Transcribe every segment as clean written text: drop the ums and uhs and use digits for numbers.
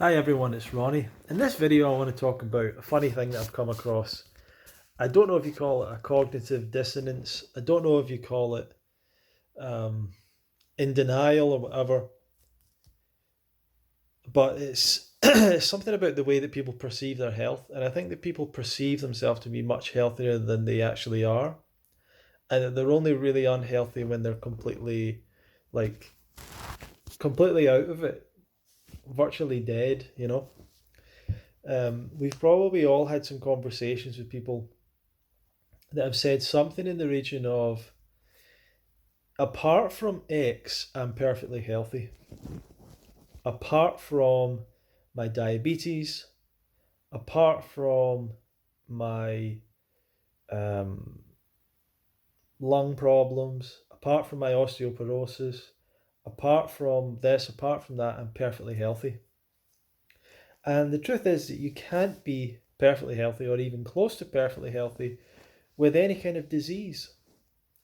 Hi everyone, it's Ronnie. In this video I want to talk about a funny thing that I've come across. I don't know if you call it a cognitive dissonance. I don't know if you call it um, in denial or whatever, but it's, it's something about the way that people perceive their health. And I think that people perceive themselves to be much healthier than they actually are. And that they're only really unhealthy when they're like, completely out of it, virtually dead. We've probably all had some conversations with people that have said something in the region of, apart from X, I'm perfectly healthy. Apart from my diabetes, apart from my um, lung problems, apart from my osteoporosis, apart from this, apart from that, I'm perfectly healthy. And the truth is that you can't be perfectly healthy or even close to perfectly healthy with any kind of disease.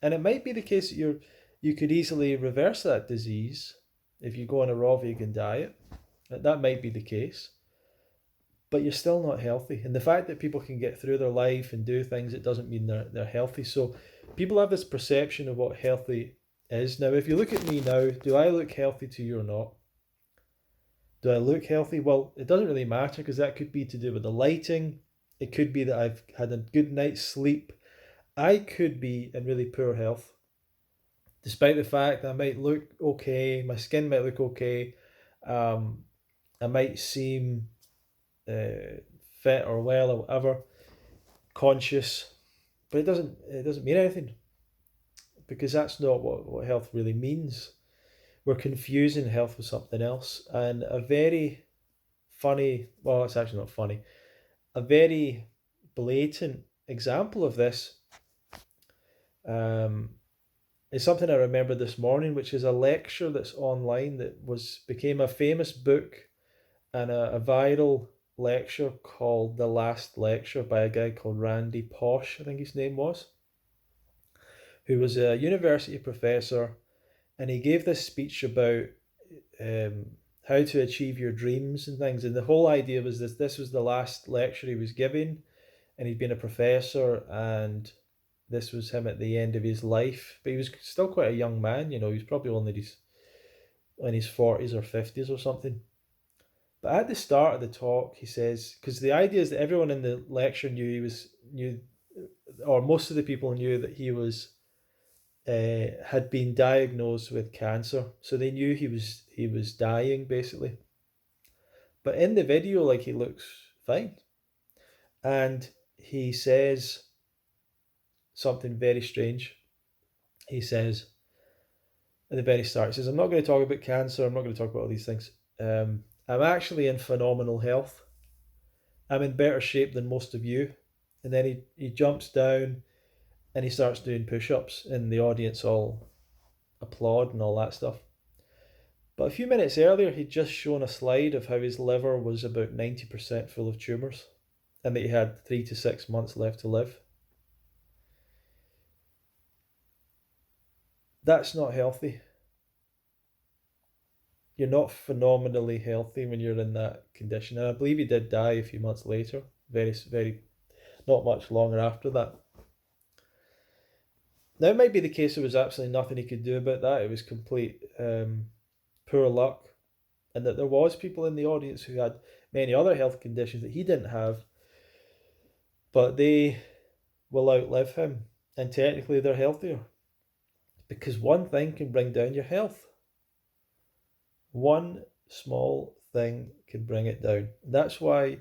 And it might be the case that you could easily reverse that disease if you go on a raw vegan diet. That might be the case. But you're still not healthy. And the fact that people can get through their life and do things, it doesn't mean they're healthy. So people have this perception of what healthy is. Now, if you look at me now, do I look healthy to you or not? Do I look healthy? Well, it doesn't really matter because that could be to do with the lighting. It could be that I've had a good night's sleep. I could be in really poor health, despite the fact I might look okay, my skin might look okay, um, I might seem fit or well or whatever, conscious, but it doesn't mean anything because that's not what health really means. We're confusing health with something else, and a very funny, well, it's actually not funny, a very blatant example of this um, is something I remember this morning, which is a lecture that's online that became a famous book and a viral lecture called The Last Lecture by a guy called Randy Posh, I think his name was, who was a university professor, and he gave this speech about um, how to achieve your dreams and things. And the whole idea was this was the last lecture he was giving, and he'd been a professor, and this was him at the end of his life. But he was still quite a young man, he was probably only in his 40s or 50s or something. But at the start of the talk, he says, because the idea is that everyone in the lecture knew, or most of the people knew that he was had been diagnosed with cancer, so they knew he was dying basically. But in the video, like, he looks fine, and he says something very strange. He says at the very start, he says, "I'm not going to talk about cancer. I'm not going to talk about all these things. I'm actually in phenomenal health. I'm in better shape than most of you." And then he jumps down and he starts doing push-ups, and the audience all applaud and all that stuff. But a few minutes earlier, he'd just shown a slide of how his liver was about 90% full of tumours and that he had 3 to 6 months left to live. That's not healthy. You're not phenomenally healthy when you're in that condition. And I believe he did die a few months later, very, not much longer after that. Now, it might be the case there was absolutely nothing he could do about that. It was complete poor luck, and that there was people in the audience who had many other health conditions that he didn't have, but they will outlive him, and technically they're healthier because one thing can bring down your health. One small thing can bring it down. That's why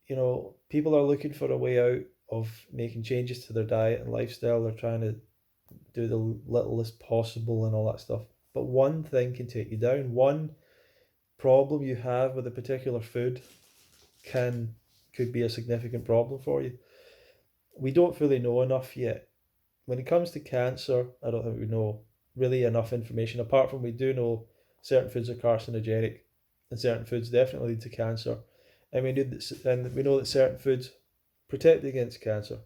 people are looking for a way out of making changes to their diet and lifestyle. They're trying to do the littlest possible and all that stuff, but one thing can take you down. One problem you have with a particular food could be a significant problem for you. We don't fully know enough yet. When it comes to cancer, I don't think we know really enough information, apart from we do know certain foods are carcinogenic and certain foods definitely lead to cancer. And we know that certain foods protect against cancer.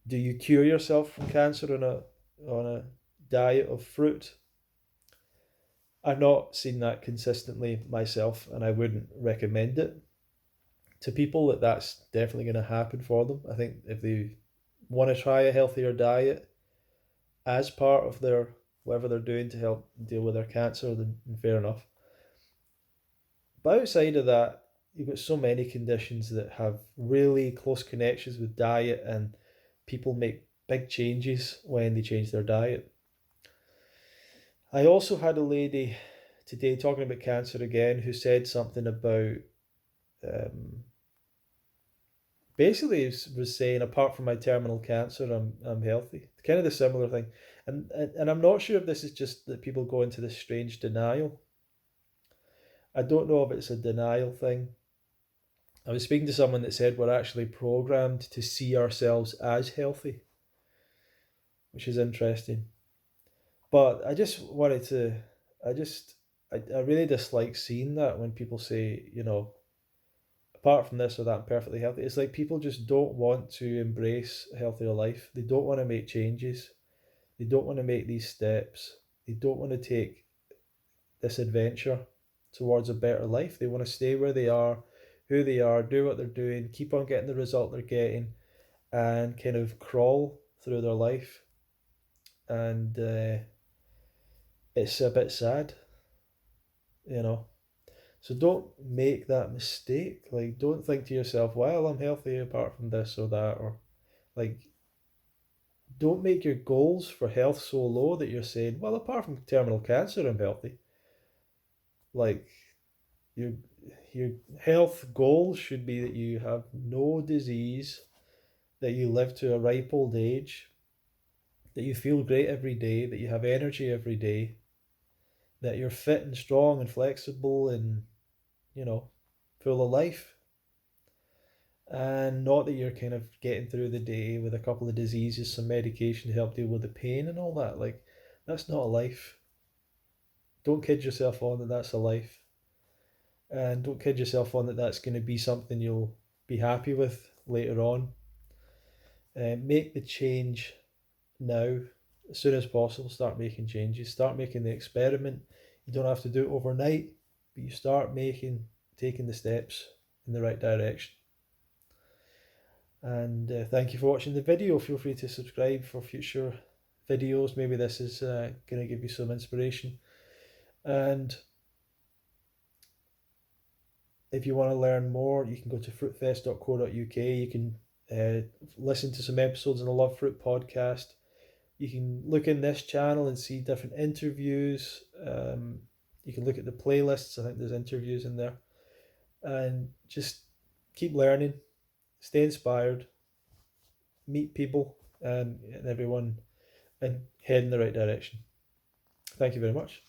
Do you cure yourself from cancer on a diet of fruit? I've not seen that consistently myself, and I wouldn't recommend it to people that that's definitely going to happen for them. I think if they want to try a healthier diet as part of their whatever they're doing to help deal with their cancer, then fair enough. But outside of that, you've got so many conditions that have really close connections with diet, and people make big changes when they change their diet. I also had a lady today talking about cancer again who said something about um, basically was saying apart from my terminal cancer, I'm healthy. Kind of the similar thing, and I'm not sure if this is just that people go into this strange denial. I don't know if it's a denial thing. I was speaking to someone that said we're actually programmed to see ourselves as healthy, which is interesting. But I just wanted to, I just, I really dislike seeing that when people say, apart from this or that, I'm perfectly healthy. It's like people just don't want to embrace a healthier life. They don't want to make changes. They don't want to make these steps. They don't want to take this adventure towards a better life. They want to stay where they are, who they are, do what they're doing, keep on getting the result they're getting, and kind of crawl through their life. And it's a bit sad, you know. So don't make that mistake. Like, don't think to yourself, well, I'm healthy apart from this or that, or like, don't make your goals for health so low that you're saying, well, apart from terminal cancer, I'm healthy. Like, your your health goal should be that you have no disease, that you live to a ripe old age, that you feel great every day, that you have energy every day, that you're fit and strong and flexible and, you know, full of life. And not that you're kind of getting through the day with a couple of diseases, some medication to help deal with the pain and all that. Like, that's not a life. Don't kid yourself on that that's a life. And don't kid yourself on that that's going to be something you'll be happy with later on. Make the change now, as soon as possible. Start making changes. Start making the experiment. You don't have to do it overnight, but you start taking the steps in the right direction. And thank you for watching the video. Feel free to subscribe for future videos. Maybe this is going to give you some inspiration. And if you want to learn more, you can go to fruitfest.co.uk. You can listen to some episodes on the Love Fruit podcast. You can look in this channel and see different interviews. You can look at the playlists. I think there's interviews in there. And just keep learning, stay inspired, meet people, and everyone, and head in the right direction. Thank you very much.